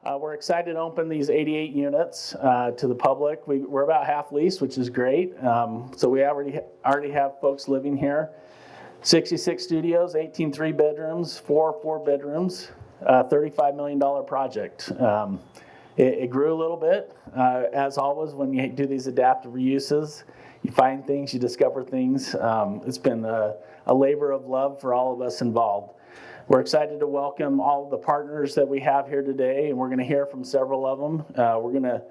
We're excited to open these 88 units to the public. We're about half leased, which is great. So we already have folks living here. 66 studios, 18 3-bedrooms, 4 bedrooms, $35 million project. It grew a little bit. As always, when you do these adaptive reuses, you find things, you discover things. It's been a labor of love for all of us involved. We're excited to welcome all of the partners that we have here today, and we're going to hear from several of them. We're going to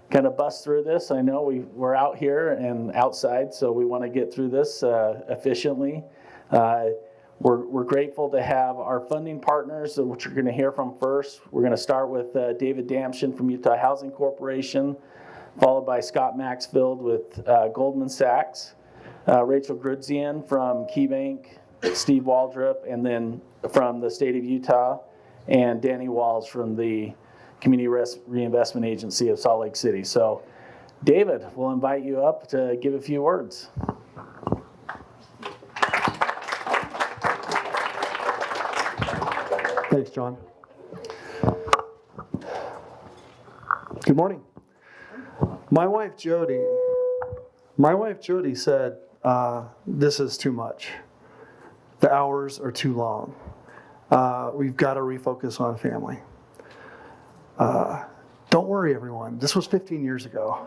kind of bust through this. I know we're out here and outside, so we want to get through this efficiently. We're grateful to have our funding partners, which you're going to hear from first. We're going to start with David Damshin from Utah Housing Corporation, followed by Scott Maxfield with Goldman Sachs, Rachel Grudzian from KeyBank, Steve Waldrop, and then from the state of Utah, and Danny Walls from the Community Reinvestment Agency of Salt Lake City. So, David, we'll invite you up to give a few words. Thanks, John. Good morning. My wife Jody said, this is too much. The hours are too long. We've got to refocus on family. Don't worry, everyone. This was 15 years ago.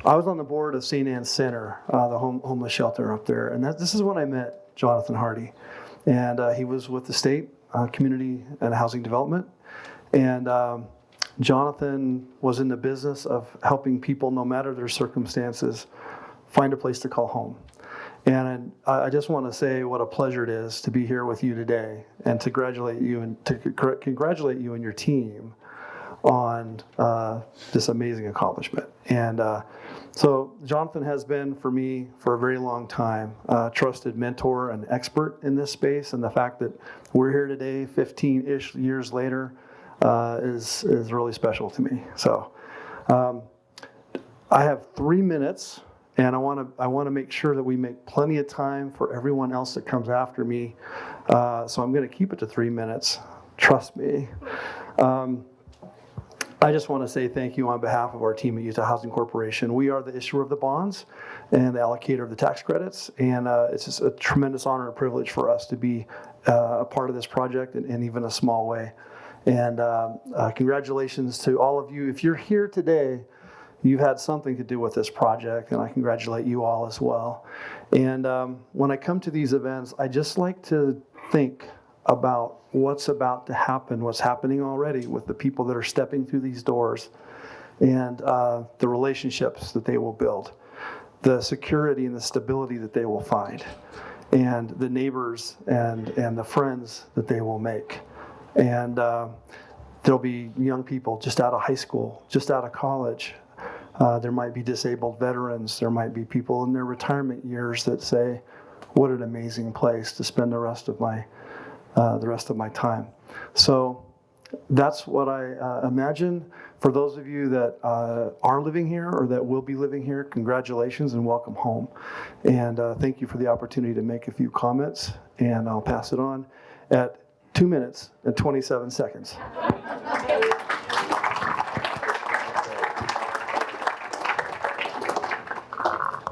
I was on the board of St. Anne's Center, the homeless shelter up there, and this is when I met Jonathan Hardy. And he was with the state community and housing development. And Jonathan was in the business of helping people, no matter their circumstances, find a place to call home. And I just want to say what a pleasure it is to be here with you today and to congratulate you and your team on this amazing accomplishment. And so Jonathan has been, for me, for a very long time, a trusted mentor and expert in this space. And the fact that we're here today, 15-ish years later, is really special to me. So I have 3 minutes. And I want to make sure that we make plenty of time for everyone else that comes after me. So I'm going to keep it to 3 minutes. Trust me. I just want to say thank you on behalf of our team at Utah Housing Corporation. We are the issuer of the bonds and the allocator of the tax credits. And it's just a tremendous honor and privilege for us to be a part of this project in even a small way. And congratulations to all of you. If you're here today, you've had something to do with this project, and I congratulate you all as well. And when I come to these events, I just like to think about what's about to happen, what's happening already with the people that are stepping through these doors, and the relationships that they will build, the security and the stability that they will find, and the neighbors and the friends that they will make. And there'll be young people just out of high school, just out of college. There might be disabled veterans. There might be people in their retirement years that say, what an amazing place to spend the rest of my time. So that's what I imagine. For those of you that are living here or that will be living here, congratulations and welcome home. And thank you for the opportunity to make a few comments, and I'll pass it on at 2 minutes and 27 seconds.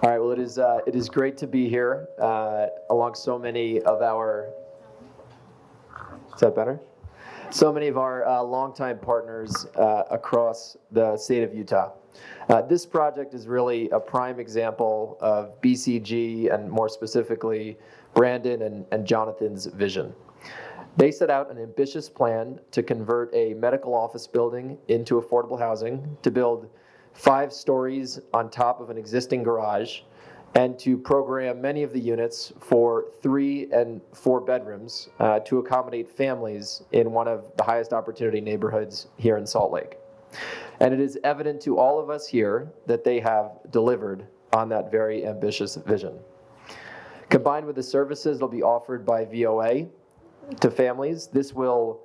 All right, well, it is great to be here along so many of our, is that better? So many of our longtime partners across the state of Utah. This project is really a prime example of BCG, and more specifically, Brandon and Jonathan's vision. They set out an ambitious plan to convert a medical office building into affordable housing, to build 5 stories on top of an existing garage, and to program many of the units for 3 and 4 bedrooms to accommodate families in one of the highest opportunity neighborhoods here in Salt Lake. And it is evident to all of us here that they have delivered on that very ambitious vision. Combined with the services that will be offered by VOA to families, this will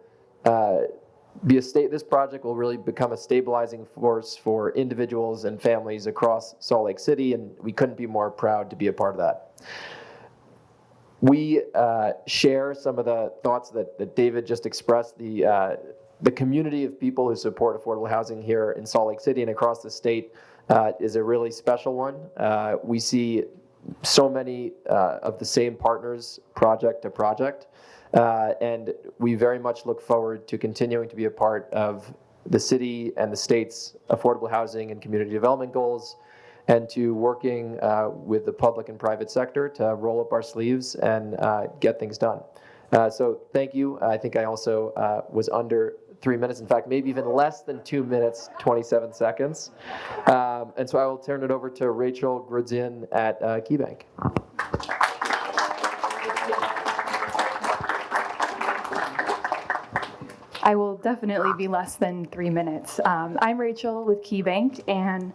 this project will really become a stabilizing force for individuals and families across Salt Lake City, and we couldn't be more proud to be a part of that. We share some of the thoughts that David just expressed. The the community of people who support affordable housing here in Salt Lake City and across the state is a really special one. We see so many of the same partners project to project, and we very much look forward to continuing to be a part of the city and the state's affordable housing and community development goals, and to working with the public and private sector to roll up our sleeves and get things done. So thank you. I think I also was under 3 minutes, in fact, maybe even less than 2 minutes, 27 seconds. And so I will turn it over to Rachel Grudzin at KeyBank. I will definitely be less than 3 minutes. I'm Rachel with KeyBank, and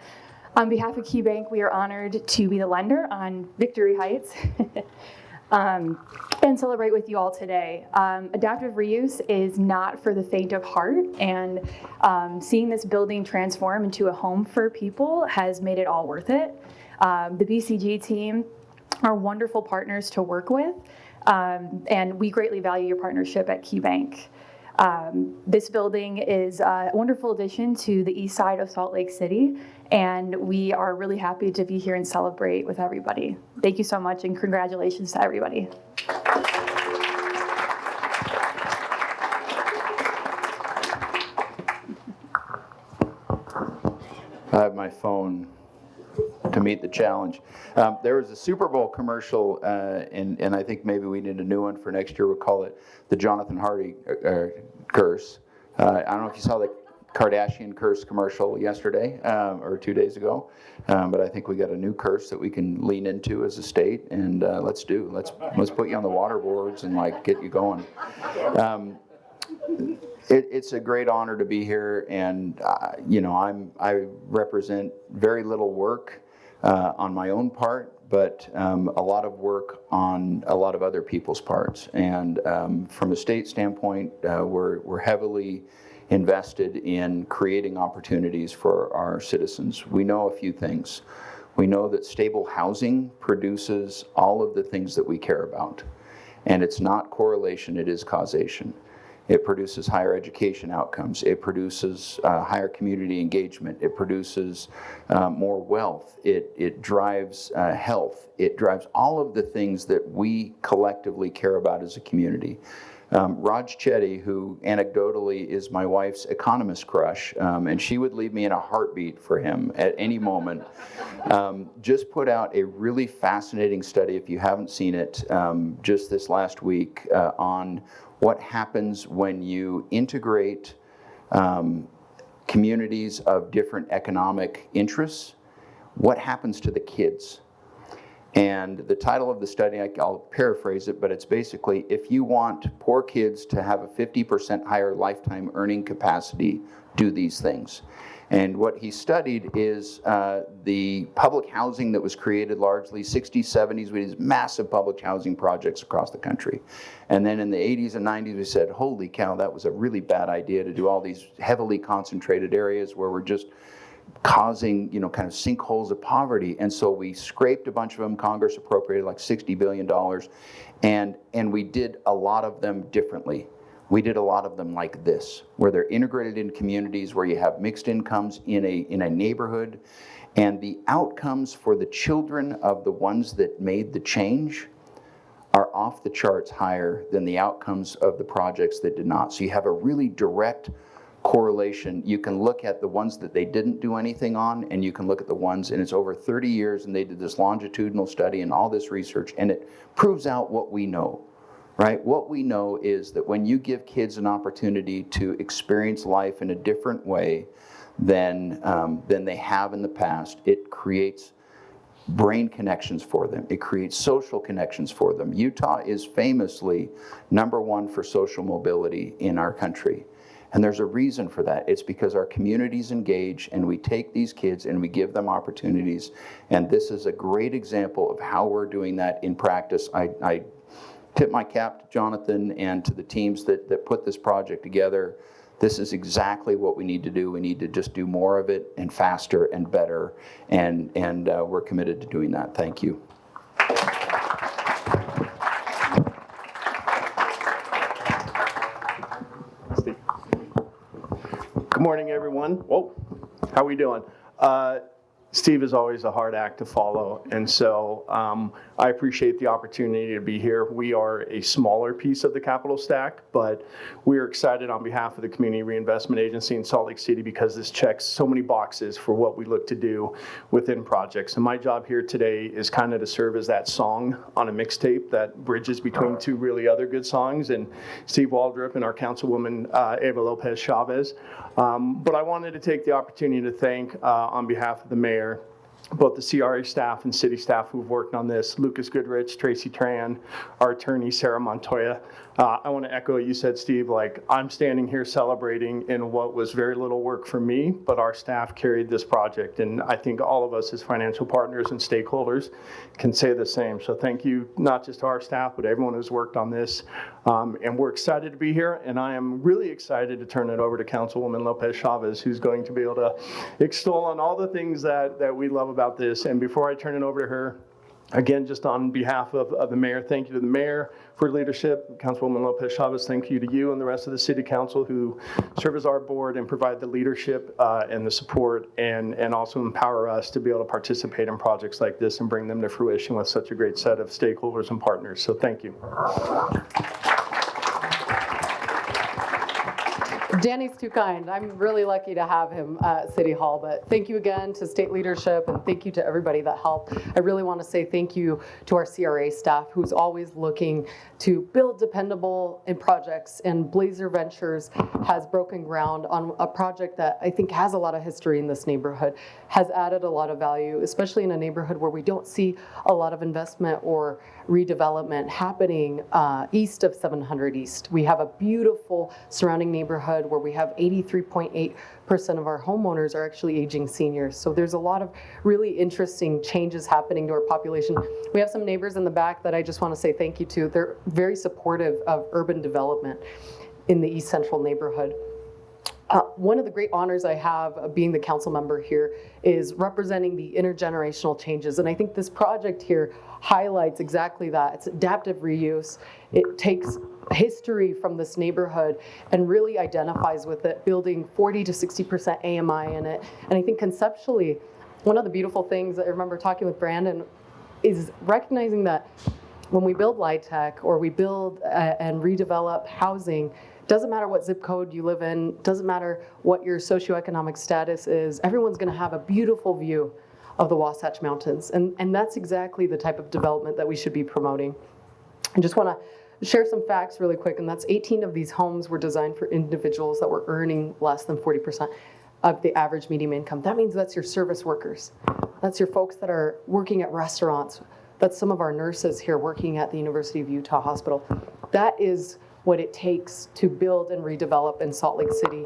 on behalf of KeyBank, we are honored to be the lender on Victory Heights and celebrate with you all today. Adaptive reuse is not for the faint of heart, and seeing this building transform into a home for people has made it all worth it. The BCG team are wonderful partners to work with, and we greatly value your partnership at KeyBank. This building is a wonderful addition to the east side of Salt Lake City, and we are really happy to be here and celebrate with everybody. Thank you so much, and congratulations to everybody. I have my phone to meet the challenge. There was a Super Bowl commercial, and I think maybe we need a new one for next year. We'll call it the Jonathan Hardy curse. I don't know if you saw the Kardashian curse commercial yesterday or 2 days ago, but I think we got a new curse that we can lean into as a state, and let's put you on the water boards and like get you going. It's a great honor to be here, and I represent very little work on my own part, but a lot of work on a lot of other people's parts. And from a state standpoint, we're heavily invested in creating opportunities for our citizens. We know a few things. We know that stable housing produces all of the things that we care about, and it's not correlation, it is causation. It produces higher education outcomes. It produces higher community engagement. It produces more wealth. It drives health. It drives all of the things that we collectively care about as a community. Raj Chetty, who anecdotally is my wife's economist crush, and she would leave me in a heartbeat for him at any moment, just put out a really fascinating study, if you haven't seen it, just this last week on what happens when you integrate communities of different economic interests. What happens to the kids? And the title of the study, I'll paraphrase it, but it's basically, if you want poor kids to have a 50% higher lifetime earning capacity, do these things. And what he studied is the public housing that was created largely 60s, 70s, with these massive public housing projects across the country. And then in the 80s and 90s, we said, holy cow, that was a really bad idea to do all these heavily concentrated areas where we're just causing, kind of sinkholes of poverty. And so we scraped a bunch of them. Congress appropriated like $60 billion. And we did a lot of them differently. We did a lot of them like this, where they're integrated in communities, where you have mixed incomes in a neighborhood, and the outcomes for the children of the ones that made the change are off the charts higher than the outcomes of the projects that did not. So you have a really direct correlation. You can look at the ones that they didn't do anything on, and you can look at the ones, and it's over 30 years, and they did this longitudinal study and all this research, and it proves out what we know. Right? What we know is that when you give kids an opportunity to experience life in a different way than they have in the past, it creates brain connections for them. It creates social connections for them. Utah is famously #1 for social mobility in our country. And there's a reason for that. It's because our communities engage, and we take these kids and we give them opportunities. And this is a great example of how we're doing that in practice. I tip my cap to Jonathan and to the teams that put this project together. This is exactly what we need to do. We need to just do more of it and faster and better, and we're committed to doing that. Thank you. Good morning, everyone. Whoa, how we doing? Steve is always a hard act to follow, and so I appreciate the opportunity to be here. We are a smaller piece of the capital stack, but we are excited on behalf of the Community Reinvestment Agency in Salt Lake City because this checks so many boxes for what we look to do within projects. And my job here today is kind of to serve as that song on a mixtape that bridges between two really other good songs, and Steve Waldrop and our Councilwoman Eva Lopez Chavez. But I wanted to take the opportunity to thank, on behalf of the mayor, both the CRA staff and city staff who've worked on this, Lucas Goodrich, Tracy Tran, our attorney, Sarah Montoya. I want to echo what you said, Steve, like I'm standing here celebrating in what was very little work for me, but our staff carried this project. And I think all of us as financial partners and stakeholders can say the same. So thank you, not just to our staff, but everyone who's worked on this. And we're excited to be here. And I am really excited to turn it over to Councilwoman Lopez Chavez, who's going to be able to extol on all the things that we love about this. And before I turn it over to her, again, just on behalf of the mayor, thank you to the mayor for leadership. Councilwoman Lopez Chavez, thank you to you and the rest of the city council who serve as our board and provide the leadership and the support and also empower us to be able to participate in projects like this and bring them to fruition with such a great set of stakeholders and partners. So thank you. Danny's too kind. I'm really lucky to have him at City Hall, but thank you again to state leadership and thank you to everybody that helped. I really want to say thank you to our CRA staff who's always looking to build dependable in projects, and Blazer Ventures has broken ground on a project that I think has a lot of history in this neighborhood, has added a lot of value, especially in a neighborhood where we don't see a lot of investment or redevelopment happening east of 700 East. We have a beautiful surrounding neighborhood where we have 83.8% of our homeowners are actually aging seniors. So there's a lot of really interesting changes happening to our population. We have some neighbors in the back that I just want to say thank you to. They're very supportive of urban development in the East Central neighborhood. One of the great honors I have of being the council member here is representing the intergenerational changes. And I think this project here highlights exactly that. It's adaptive reuse. It takes history from this neighborhood and really identifies with it, building 40 to 60% AMI in it. And I think conceptually, one of the beautiful things that I remember talking with Brandon is recognizing that when we build LIHTC or we build and redevelop housing, doesn't matter what zip code you live in, doesn't matter what your socioeconomic status is, everyone's gonna have a beautiful view of the Wasatch Mountains. And that's exactly the type of development that we should be promoting. I just wanna share some facts really quick, and that's 18 of these homes were designed for individuals that were earning less than 40% of the average median income. That means that's your service workers. That's your folks that are working at restaurants. That's some of our nurses here working at the University of Utah Hospital. That is what it takes to build and redevelop in Salt Lake City.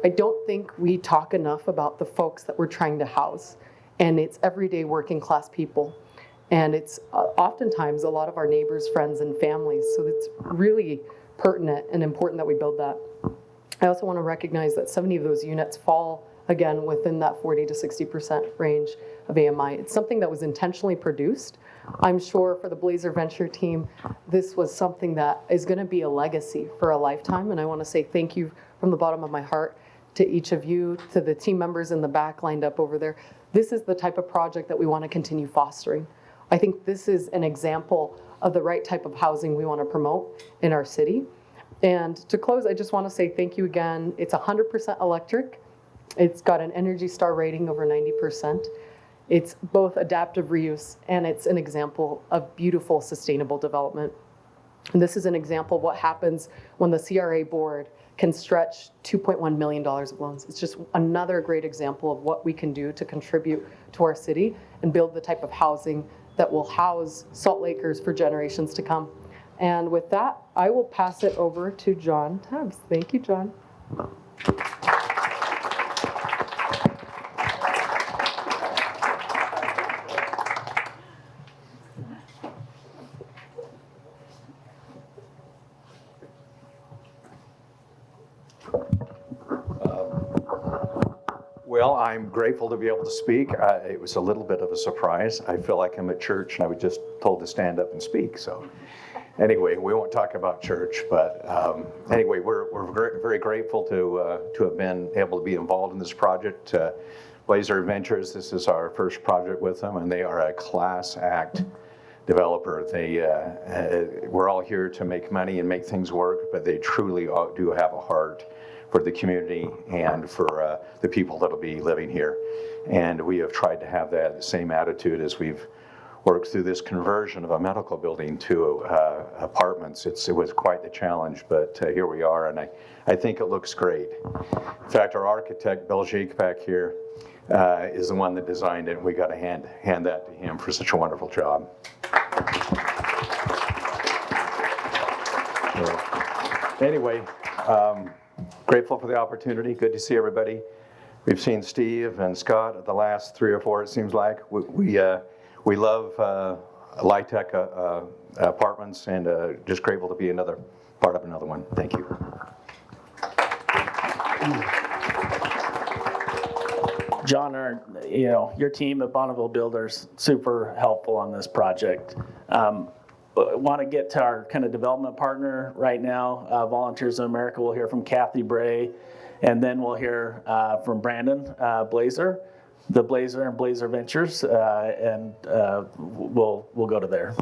I don't think we talk enough about the folks that we're trying to house, and it's everyday working class people. And it's oftentimes a lot of our neighbors, friends, and families. So it's really pertinent and important that we build that. I also want to recognize that 70 of those units fall, again, within that 40 to 60% range of AMI. It's something that was intentionally produced. I'm sure for the Blazer Venture team, this was something that is going to be a legacy for a lifetime. And I want to say thank you from the bottom of my heart to each of you, to the team members in the back lined up over there. This is the type of project that we want to continue fostering. I think this is an example of the right type of housing we want to promote in our city. And to close, I just want to say thank you again. It's 100% electric. It's got an Energy Star rating over 90%. It's both adaptive reuse and it's an example of beautiful sustainable development. And this is an example of what happens when the CRA board can stretch $2.1 million of loans. It's just another great example of what we can do to contribute to our city and build the type of housing that will house Salt Lakers for generations to come. And with that, I will pass it over to John Tubbs. Thank you, John. Well, I'm grateful to be able to speak. It was a little bit of a surprise. I feel like I'm at church and I was just told to stand up and speak. So Anyway, we won't talk about church, but anyway, we're very grateful to have been able to be involved in this project. Blazer Ventures, this is our first project with them, and they are a class act developer. We're all here to make money and make things work, but they truly do have a heart for the community and for the people that'll be living here. And we have tried to have that same attitude as we've worked through this conversion of a medical building to apartments. It was quite the challenge, but here we are, and I think it looks great. In fact, our architect, Belgique, back here, is the one that designed it, and we got to hand that to him for such a wonderful job. So, anyway, grateful for the opportunity. Good to see everybody. We've seen Steve and Scott at the last 3 or 4, it seems like. We love LIHTC apartments, and just grateful to be another part of another one. Thank you. John, your team at Bonneville Builders, super helpful on this project. Want to get to our kind of development partner right now, Volunteers of America. We'll hear from Kathy Bray, and then we'll hear from Brandon Blazer, the Blazer and Blazer Ventures, and we'll go to there.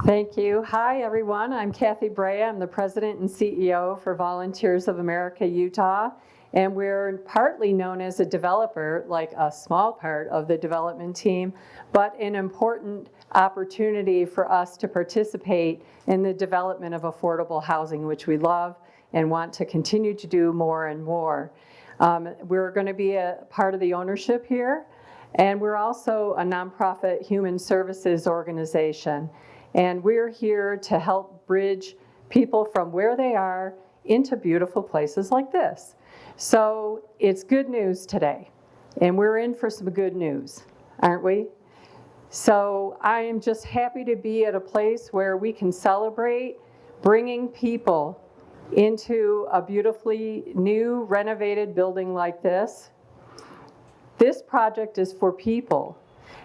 Thank you. Hi, everyone. I'm Kathy Bray. I'm the president and CEO for Volunteers of America, Utah. And we're partly known as a developer, like a small part of the development team, but an important opportunity for us to participate in the development of affordable housing, which we love and want to continue to do more and more. We're going to be a part of the ownership here, and we're also a nonprofit human services organization. And we're here to help bridge people from where they are into beautiful places like this. So it's good news today, and we're in for some good news, aren't we? So I am just happy to be at a place where we can celebrate bringing people into a beautifully new renovated building like this. This project is for people.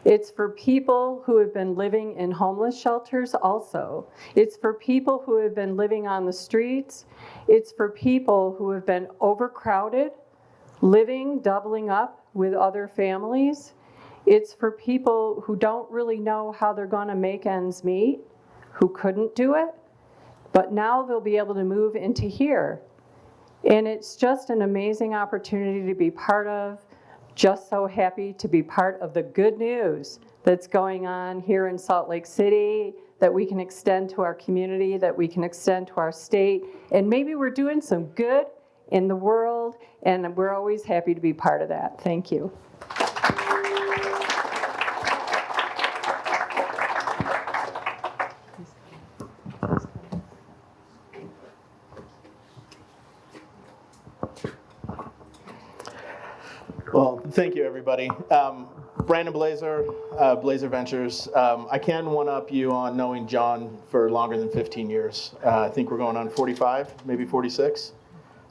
It's for people who have been living in homeless shelters also. It's for people who have been living on the streets. It's for people who have been overcrowded, doubling up with other families. It's for people who don't really know how they're going to make ends meet, who couldn't do it, but now they'll be able to move into here. And it's just an amazing opportunity to be part of. Just so happy to be part of the good news that's going on here in Salt Lake City, that we can extend to our community, that we can extend to our state, and maybe we're doing some good in the world, and we're always happy to be part of that. Thank you. Well, thank you, everybody. Brandon Blazer, Blazer Ventures. I can one-up you on knowing John for longer than 15 years. I think we're going on 45, maybe 46.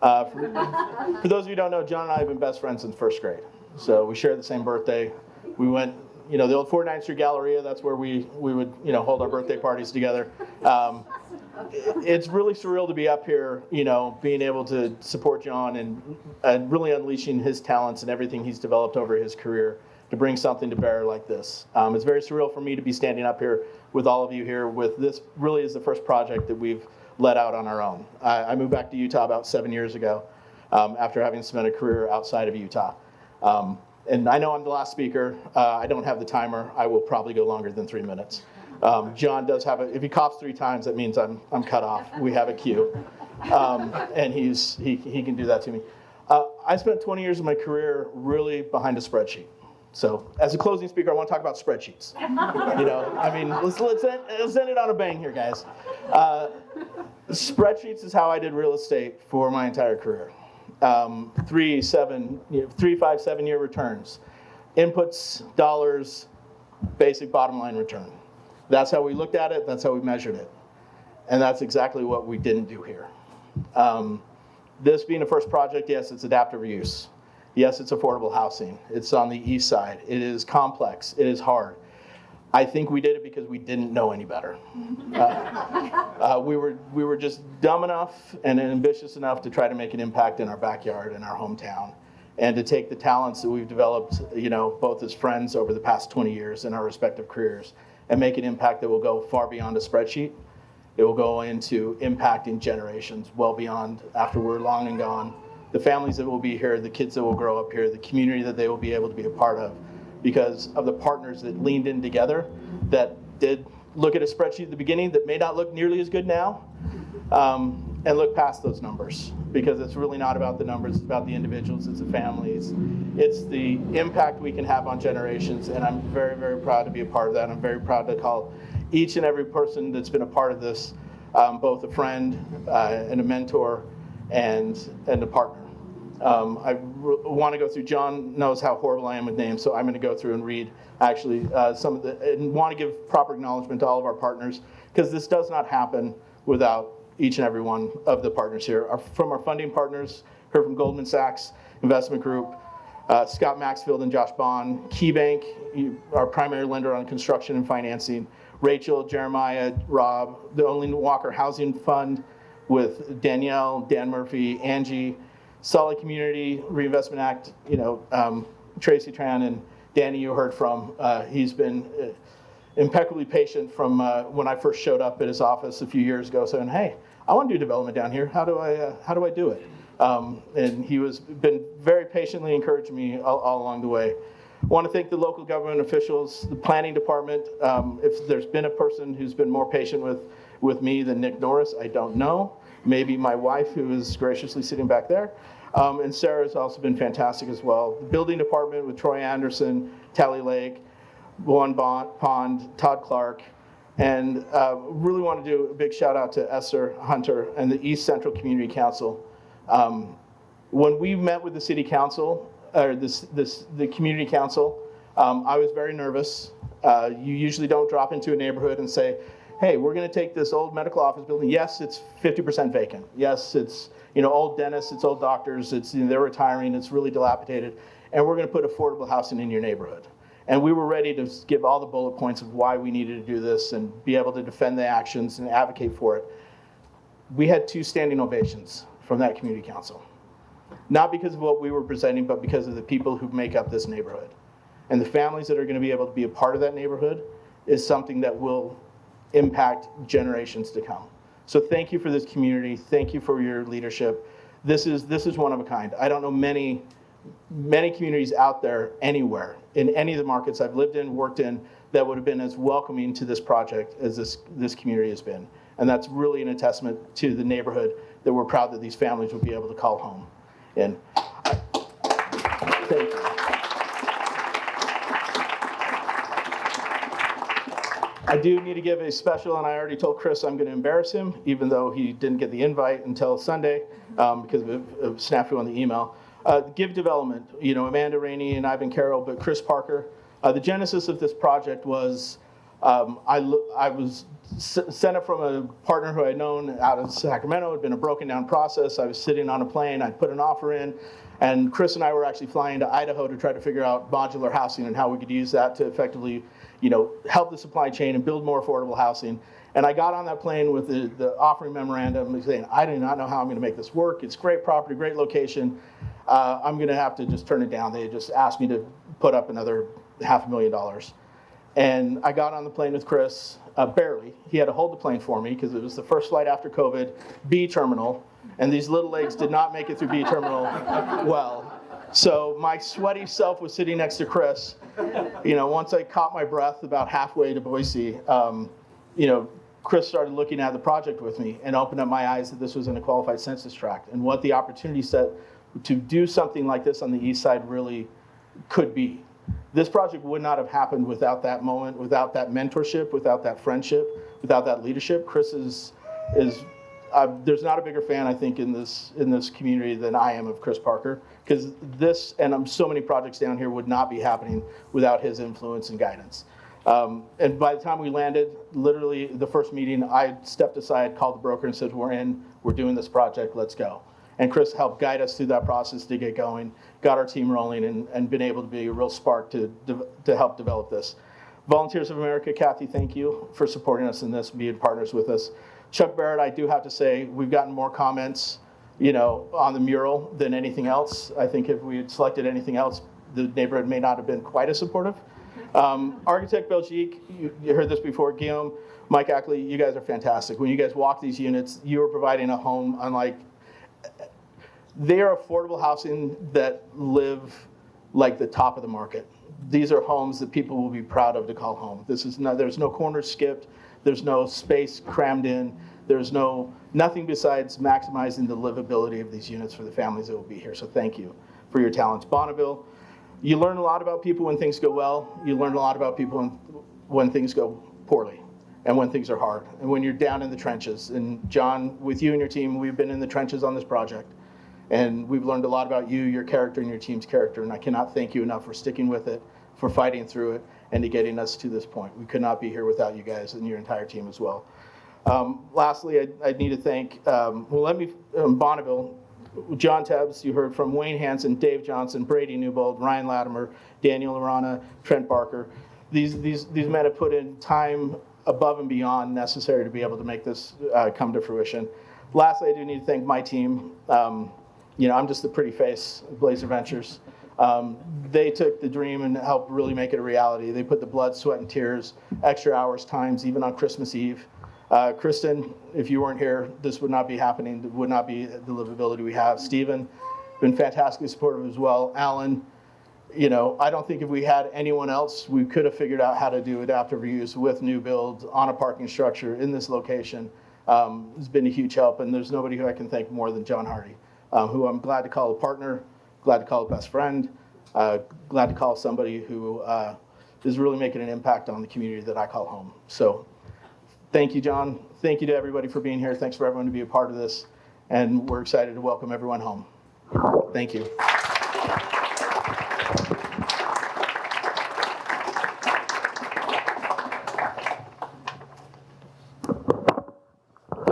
For those of you who don't know, John and I have been best friends since first grade. So we share the same birthday. We went, the old 49th Street Galleria, that's where we would, hold our birthday parties together. It's really surreal to be up here, being able to support John and really unleashing his talents and everything he's developed over his career to bring something to bear like this. It's very surreal for me to be standing up here with all of you here with this. Really is the first project that we've let out on our own. I moved back to Utah about 7 years ago after having spent a career outside of Utah. And I know I'm the last speaker. I don't have the timer. I will probably go longer than 3 minutes. John does have if he coughs 3 times, that means I'm cut off. We have a cue. And he can do that to me. I spent 20 years of my career really behind a spreadsheet. So as a closing speaker, I want to talk about spreadsheets. Let's end it on a bang here, guys. Spreadsheets is how I did real estate for my entire career. 3, 5, 7 year returns, inputs, dollars, basic bottom line return. That's how we looked at it. That's how we measured it. And that's exactly what we didn't do here. This being a first project, yes, it's adaptive reuse. Yes, it's affordable housing. It's on the east side. It is complex. It is hard. I think we did it because we didn't know any better. We were just dumb enough and ambitious enough to try to make an impact in our backyard, in our hometown, and to take the talents that we've developed, both as friends over the past 20 years in our respective careers, and make an impact that will go far beyond a spreadsheet. It will go into impacting generations well beyond after we're long and gone. The families that will be here, the kids that will grow up here, the community that they will be able to be a part of, because of the partners that leaned in together, that did look at a spreadsheet at the beginning that may not look nearly as good now, and look past those numbers, because it's really not about the numbers, it's about the individuals, it's the families, it's the impact we can have on generations, and I'm very, very proud to be a part of that. I'm very proud to call each and every person that's been a part of this, both a friend and a mentor and a partner. I want to go through, John knows how horrible I am with names, so I'm going to go through and read actually some of the, and want to give proper acknowledgement to all of our partners, because this does not happen without each and every one of the partners here. From our funding partners, heard from Goldman Sachs Investment Group, Scott Maxfield and Josh Bond, KeyBank, our primary lender on construction and financing, Rachel, Jeremiah, Rob, the Olin Walker Housing Fund with Danielle, Dan Murphy, Angie, Solid Community Reinvestment Act, Tracy Tran and Danny you heard from. He's been impeccably patient from when I first showed up at his office a few years ago, saying, "Hey, I want to do development down here. How do I do it?" And he was been very patiently encouraging me all along the way. I want to thank the local government officials, the planning department. If there's been a person who's been more patient with me than Nick Norris, I don't know. Maybe my wife, who is graciously sitting back there. And Sarah has also been fantastic as well. The building department with Troy Anderson, Tally Lake, Bowen Pond, Todd Clark, and really want to do a big shout out to Esther Hunter and the East Central Community Council. When we met with the city council, or the community council, I was very nervous. You usually don't drop into a neighborhood and say, "Hey, we're going to take this old medical office building. Yes, it's 50% vacant. Yes, it's old dentists, it's old doctors, it's they're retiring, it's really dilapidated, and we're going to put affordable housing in your neighborhood." And we were ready to give all the bullet points of why we needed to do this and be able to defend the actions and advocate for it. We had 2 standing ovations from that community council. Not because of what we were presenting, but because of the people who make up this neighborhood. And the families that are going to be able to be a part of that neighborhood is something that will impact generations to come. So thank you for this community. Thank you for your leadership. This is one of a kind. I don't know many communities out there anywhere in any of the markets I've lived in, worked in, that would have been as welcoming to this project as this community has been. And that's really an testament to the neighborhood that we're proud that these families will be able to call home. And thank you. I do need to give a special, and I already told Chris I'm going to embarrass him, even though he didn't get the invite until Sunday because of a snafu on the email. Give development, Amanda Rainey and Ivan Carroll, but Chris Parker. The genesis of this project was I was sent it from a partner who I'd known out of Sacramento. It had been a broken down process. I was sitting on a plane. I'd put an offer in, and Chris and I were actually flying to Idaho to try to figure out modular housing and how we could use that to effectively help the supply chain and build more affordable housing. And I got on that plane with the offering memorandum saying, "I do not know how I'm going to make this work. It's great property, great location. I'm going to have to just turn it down." They just asked me to put up another $500,000. And I got on the plane with Chris, barely. He had to hold the plane for me because it was the first flight after COVID, B terminal, and these little legs did not make it through B terminal well. So my sweaty self was sitting next to Chris. Once I caught my breath about halfway to Boise, Chris started looking at the project with me and opened up my eyes that this was in a qualified census tract and what the opportunity set to do something like this on the east side really could be. This project would not have happened without that moment, without that mentorship, without that friendship, without that leadership. Chris is there's not a bigger fan, I think, in this community than I am of Chris Parker, because this and so many projects down here would not be happening without his influence and guidance. And by the time we landed, literally the first meeting, I stepped aside, called the broker and said, we're doing this project, let's go. And Chris helped guide us through that process to get going, got our team rolling, and been able to be a real spark to help develop this. Volunteers of America, Kathy, thank you for supporting us in this, being partners with us. Chuck Barrett, I do have to say, we've gotten more comments, on the mural than anything else. I think if we had selected anything else, the neighborhood may not have been quite as supportive. Architect Belgique, you heard this before, Guillaume, Mike Ackley, you guys are fantastic. When you guys walk these units, you are providing a home unlike, they are affordable housing that live like the top of the market. These are homes that people will be proud of to call home. There's no corners skipped, there's no space crammed in, there's nothing besides maximizing the livability of these units for the families that will be here. So thank you for your talents. Bonneville, you learn a lot about people when things go well. You learn a lot about people when things go poorly and when things are hard and when you're down in the trenches. And John, with you and your team, we've been in the trenches on this project. And we've learned a lot about you, your character, and your team's character. And I cannot thank you enough for sticking with it, for fighting through it, and to getting us to this point. We could not be here without you guys and your entire team as well. Lastly, I need to thank, Bonneville, John Tebbs, you heard from Wayne Hansen, Dave Johnson, Brady Newbold, Ryan Latimer, Daniel Arana, Trent Barker. These men have put in time above and beyond necessary to be able to make this come to fruition. Lastly, I do need to thank my team. I'm just the pretty face of Blazer Ventures. They took the dream and helped really make it a reality. They put the blood, sweat, and tears, extra hours, times, even on Christmas Eve. Kristen, if you weren't here, this would not be happening. It would not be the livability we have. Stephen, been fantastically supportive as well. Alan, I don't think if we had anyone else, we could have figured out how to do adaptive reuse with new builds on a parking structure in this location. It's been a huge help, and there's nobody who I can thank more than John Hardy, who I'm glad to call a partner, glad to call a best friend, glad to call somebody who is really making an impact on the community that I call home. So thank you, John. Thank you to everybody for being here. Thanks for everyone to be a part of this. And we're excited to welcome everyone home. Thank you.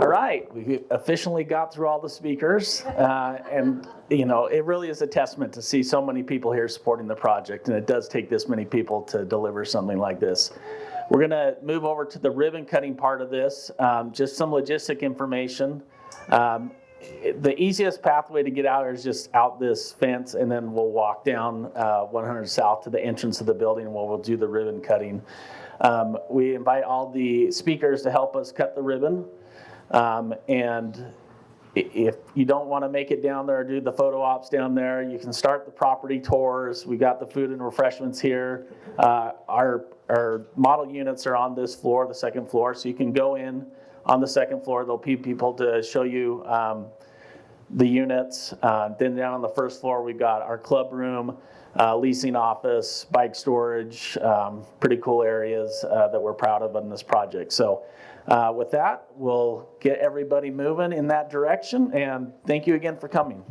All right, we officially got through all the speakers, and it really is a testament to see so many people here supporting the project, and it does take this many people to deliver something like this. We're going to move over to the ribbon cutting part of this, just some logistic information. The easiest pathway to get out is just out this fence, and then we'll walk down 100 South to the entrance of the building where we'll do the ribbon cutting. We invite all the speakers to help us cut the ribbon. And if you don't want to make it down there or do the photo ops down there, you can start the property tours. We got the food and refreshments here. Our model units are on this floor, the second floor, so you can go in on the second floor. There'll be people to show you the units. Then down on the first floor, we've got our club room, leasing office, bike storage, pretty cool areas that we're proud of on this project. So with that, we'll get everybody moving in that direction, and thank you again for coming.